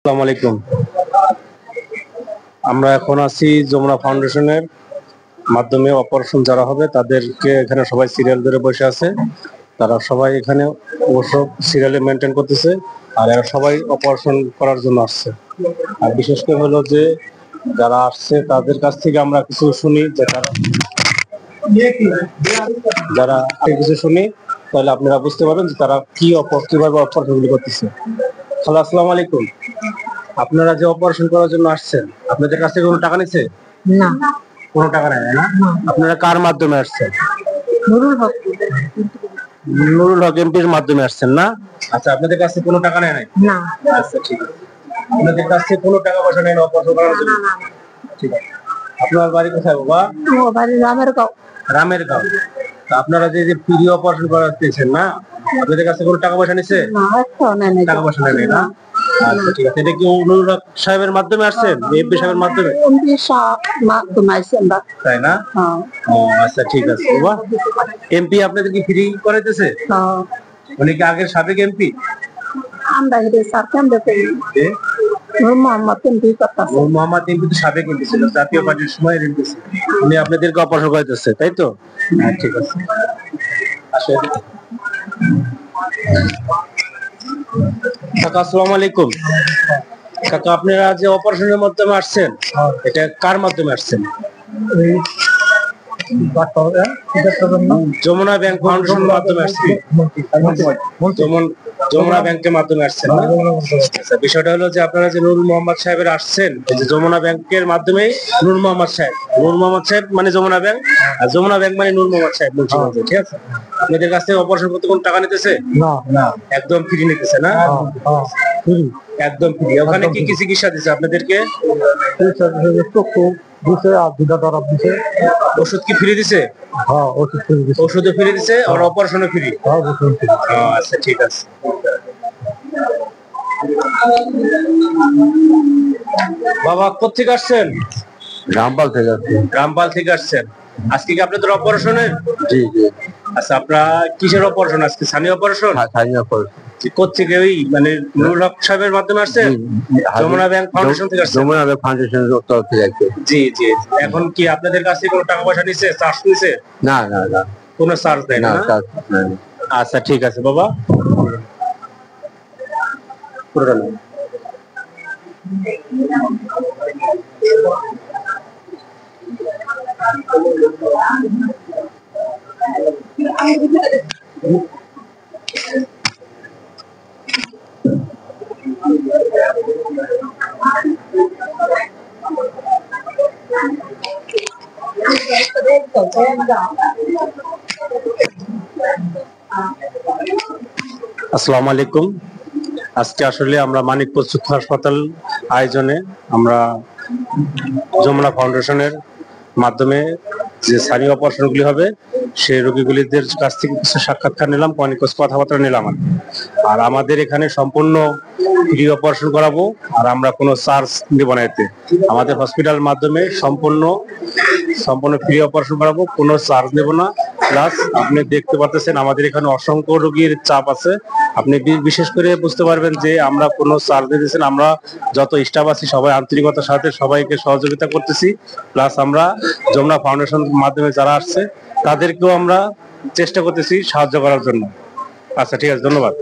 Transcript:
আসসালামু আলাইকুম। আমরা এখন আছি যমুনা ফাউন্ডেশনের মাধ্যমে অপারেশন যারা হবে তাদেরকে এখানে সবাই সিরিয়াল ধরে বসে আছে। তারা সবাই এখানে অবশ্য সিরিয়ালে মেনটেন করতেছে, আর এরা সবাই অপারেশন করার জন্য আসছে। আর বিশেষ করে হলো যে যারা আসছে তাদের কাছ থেকে আমরা কিছু শুনি, যে যারা কিছু শুনি, তাহলে আপনারা বুঝতে পারবেন যে তারা কিভাবে অপারেশনগুলি করতেছে। হ্যালো, আসসালামু আলাইকুম। আপনারা যে অপারেশন করার জন্য আসছেন, আপনাদের কাছ থেকে কোনো টাকা নিচ্ছে? না, কোনো টাকা নেয় না। আপনারা কার মাধ্যমে আসছেন? নুরুল হক। নুরুল হক এমপির মাধ্যমে আসছেন না? আচ্ছা, আপনাদের কাছে কোনো টাকা নেয় নাই? না। আচ্ছা, ঠিক আছে। আপনাদের কাছে কোনো টাকা পয়সা নেয় না অপারেশন করার জন্য? ঠিক আছে। আপনার বাড়ি কোথায় বাবা? আমার বাড়ি রামের গাঁও। রামের গাঁও। আপনারা যে ফ্রি অপারেশন করাতেছেন না, আপনাদের কাছে কোনো টাকা পয়সা নিচ্ছে? না, একটাও নেয় নাই। টাকা পয়সা নেয় না। আচ্ছা, ঠিক আছে। এটা কি নুরুল হক সাহেবের মাধ্যমে আসছেন, এমপি সাহেবের মাধ্যমে? এমপি সাহেব মাধ্যমে আইছি আমরা। তাই না? হ্যাঁ। ও আচ্ছা, ঠিক আছে বাবা। এমপি আপনাদের কি ফ্রি করাইতেছে? হ্যাঁ। উনি কি আগের সাবেক এমপি? আমরা হেঁটে সারকাম দেখে নূর মোহাম্মদ এমপি করতেছে। নূর মোহাম্মদ এমপি তো সাবেক এমপি ছিল, জাতীয় পার্টির সময় এমপি ছিল। উনি আপনাদেরকে অপারেশন করাইতেছে, তাই তো? হ্যাঁ, ঠিক আছে। আসেন। কাকা, আসসালামু আলাইকুম। কাকা, আপনারা যে অপারেশনের মাধ্যমে আসছেন, এটা কার মাধ্যমে আসছেন? যমুনা ব্যাংক ফাউন্ডেশনের মাধ্যমে আসছেন। যমুনা ব্যাংকের মাধ্যমে আসছেন না? আচ্ছা, বিষয়টা হলো যে আপনারা যে নূর মোহাম্মদ সাহেবের আসছেন, এই যে যমুনা ব্যাংকের মাধ্যমে নূর মোহাম্মদ সাহেব মানে যমুনা ব্যাংক, আর যমুনা ব্যাংক মানে নূর মোহাম্মদ সাহেব মুন্সিগঞ্জে, ঠিক আছে? আপনাদের কাছ থেকে অপারেশন করতে কোন টাকা নিতেছে? না, না, একদম ফ্রি নিতেছে না? একদম ফ্রি। ওখানে কি কি চিকিৎসা দিচ্ছে আপনাদেরকে? ওষুধ কি ফ্রি দিছে? ওষুধও ফ্রি দিছে, আর অপারেশনও ফ্রি। আচ্ছা, ঠিক আছে। বাবা, কোথেকে আসছেন? রামপাল থেকে আসছি। রামপাল থেকে আসছেন। আজকে কি আপনাদের অপারেশনের? জি জি। আচ্ছা, আপনারা কিসের অপারেশন আজকে? স্থানীয় অপারেশন? স্থানীয় অপারেশন। কোথেকে? ওই মানে নুরুল হক সাহেবের মাধ্যমে আসছেন? যমুনা ব্যাংক ফাউন্ডেশন থেকে আসছেন? যমুনা ব্যাংক ফাউন্ডেশনের তরফ থেকে আসছে। জি জি। এখন কি আপনাদের কাছে কোনো টাকা পয়সা নিচ্ছে, চার্জ নিচ্ছে? না না না, কোনো চার্জ দেয় না না? চার্জ নেই। আচ্ছা, ঠিক আছে বাবা। পুরোটা নাও। আসসালামু আলাইকুম। আজকে আসলে আমরা মানিকপুর চক্ষু হাসপাতাল আয়োজনে আমরা যমুনা ফাউন্ডেশনের মাধ্যমে যে স্থানীয় অপারেশনগুলি হবে সেই রোগীগুলিদের কাছ থেকে কিছু সাক্ষাৎকার নিলাম, অনেক কথাবার্তা নিলাম। আর আমাদের এখানে সম্পূর্ণ ফ্রি অপারেশন করাবো, আর আমরা কোনো চার্জ নেব না। এতে আমাদের হসপিটাল মাধ্যমে সম্পূর্ণ ফ্রি অপারেশন করাবো, কোনো চার্জ নেব না। প্লাস আপনি দেখতে পাচ্ছেন আমাদের এখানে অসংখ্য রোগীর চাপ আছে। আপনি বিশেষ করে বুঝতে পারবেন যে আমরা কোনো চার্জ দিতেছি না। আমরা যত স্টাফ আছি সবাই আন্তরিকতার সাথে সবাইকে সহযোগিতা করতেছি। প্লাস আমরা যমুনা ফাউন্ডেশন মাধ্যমে যারা আসছে তাদেরকেও আমরা চেষ্টা করতেছি সাহায্য করার জন্য। আচ্ছা, ঠিক আছে, ধন্যবাদ।